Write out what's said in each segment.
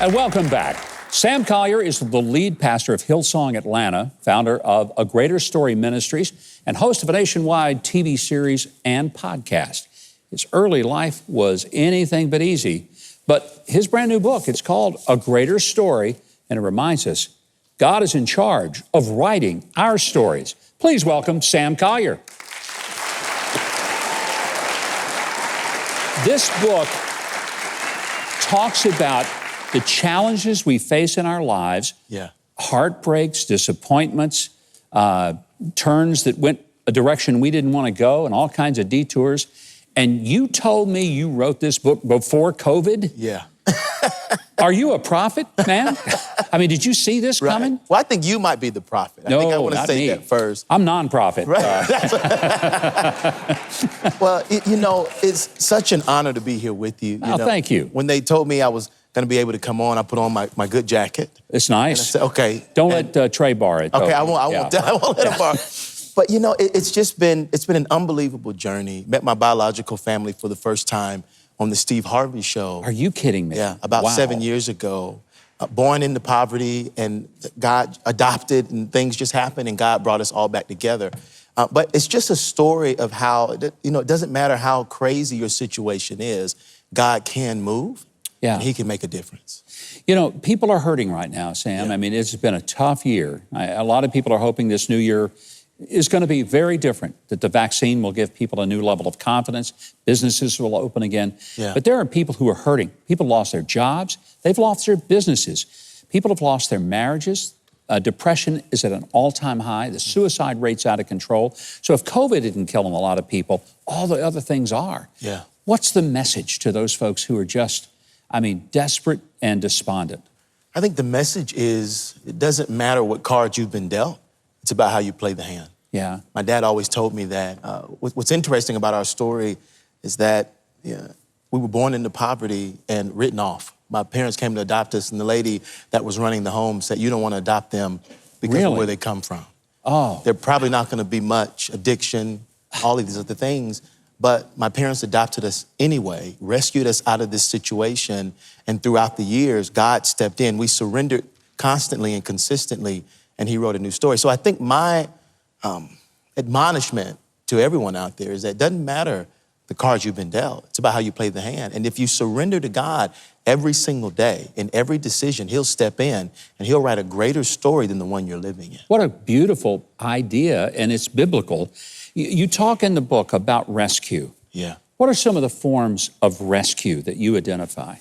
And welcome back. Sam Collier is the lead pastor of Hillsong Atlanta, founder of A Greater Story Ministries, and host of a nationwide TV series and podcast. His early life was anything but easy, but his brand new book, it's called A Greater Story, and it reminds us God is in charge of writing our stories. Please welcome Sam Collier. This book talks about the challenges we face in our lives, heartbreaks, disappointments, turns that went a direction we didn't want to go, and all kinds of detours. And you told me you wrote this book before COVID? Yeah. Are you a prophet, man? I mean, did you see this coming? Well, I think you might be the prophet. I think I want to say that first. I'm non-prophet. Right. Well, you know, it's such an honor to be here with you. Oh, thank you. When they told me I was going to be able to come on, I put on my good jacket. It's nice. And I said, okay. Don't let Trey borrow it. Okay, I won't let him borrow. But you know, it's been an unbelievable journey. Met my biological family for the first time on the Steve Harvey show. Are you kidding me? Yeah, about 7 years ago. Born into poverty, and God adopted, and things just happened, and God brought us all back together. But it's just a story of how, you know, it doesn't matter how crazy your situation is, God can move, and He can make a difference. You know, people are hurting right now, Sam. Yeah. I mean, it's been a tough year. A lot of people are hoping this new year is going to be very different, that the vaccine will give people a new level of confidence, businesses will open again. Yeah. But there are people who are hurting. People lost their jobs, they've lost their businesses. People have lost their marriages. Depression is at an all-time high. The suicide rate's out of control. So if COVID didn't kill a lot of people, all the other things are. Yeah. What's the message to those folks who are just, I mean, desperate and despondent? I think the message is, it doesn't matter what cards you've been dealt. It's about how you play the hand. Yeah. My dad always told me that. What's interesting about our story is that we were born into poverty and written off. My parents came to adopt us, and the lady that was running the home said, you don't want to adopt them because of where they come from. Oh. They're probably not going to be much addiction, all of these other things. But my parents adopted us anyway, rescued us out of this situation. And throughout the years, God stepped in. We surrendered constantly and consistently, and He wrote a new story. So I think my admonishment to everyone out there is that it doesn't matter the cards you've been dealt. It's about how you play the hand. And if you surrender to God every single day, in every decision, He'll step in and He'll write a greater story than the one you're living in. What a beautiful idea, and it's biblical. You talk in the book about rescue. Yeah. What are some of the forms of rescue that you identify?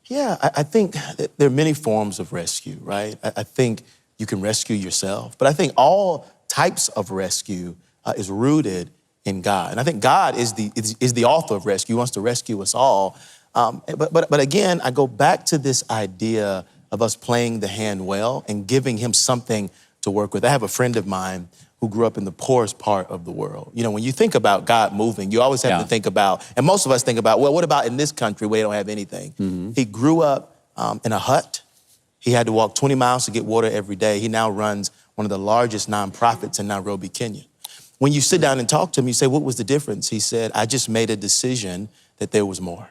Yeah, I think that there are many forms of rescue, right? I think you can rescue yourself, but I think all types of rescue is rooted in God. And I think God is the author of rescue. He wants to rescue us all. But again, I go back to this idea of us playing the hand well and giving Him something to work with. I have a friend of mine who grew up in the poorest part of the world. You know, when you think about God moving, you always have to think about, and most of us think about, well, what about in this country where they don't have anything? Mm-hmm. He grew up in a hut. He had to walk 20 miles to get water every day. He now runs one of the largest nonprofits in Nairobi, Kenya. When you sit down and talk to him, you say, what was the difference? He said, I just made a decision that there was more.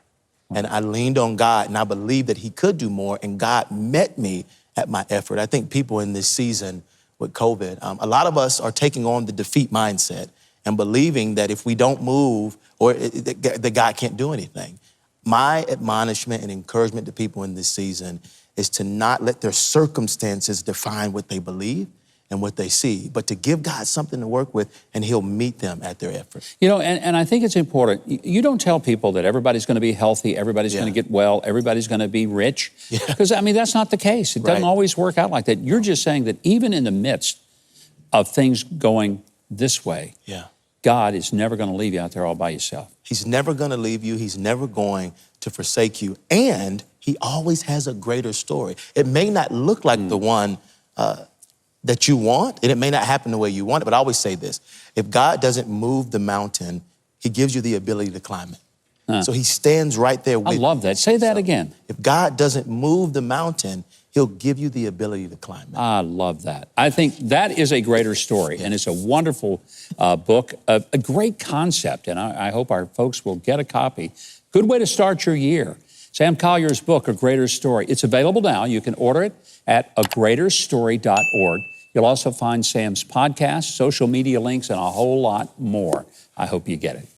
And I leaned on God, and I believed that He could do more, and God met me at my effort. I think people in this season with COVID, a lot of us are taking on the defeat mindset and believing that if we don't move, or that God can't do anything. My admonishment and encouragement to people in this season is to not let their circumstances define what they believe and what they see, but to give God something to work with, and He'll meet them at their effort. You know, and I think it's important. You don't tell people that everybody's going to be healthy, everybody's going to get well, everybody's going to be rich. Because, I mean, that's not the case. It doesn't always work out like that. You're just saying that even in the midst of things going this way, God is never going to leave you out there all by yourself. He's never going to leave you. He's never going to forsake you. And He always has a greater story. It may not look like the one that you want, and it may not happen the way you want it, but I always say this: if God doesn't move the mountain, He gives you the ability to climb it. So He stands right there with you. I love that. Say that again. If God doesn't move the mountain, He'll give you the ability to climb it. I love that. I think that is a greater story, and it's a wonderful book, a great concept, and I hope our folks will get a copy. Good way to start your year. Sam Collier's book, A Greater Story, it's available now. You can order it at agreaterstory.org. You'll also find Sam's podcast, social media links, and a whole lot more. I hope you get it.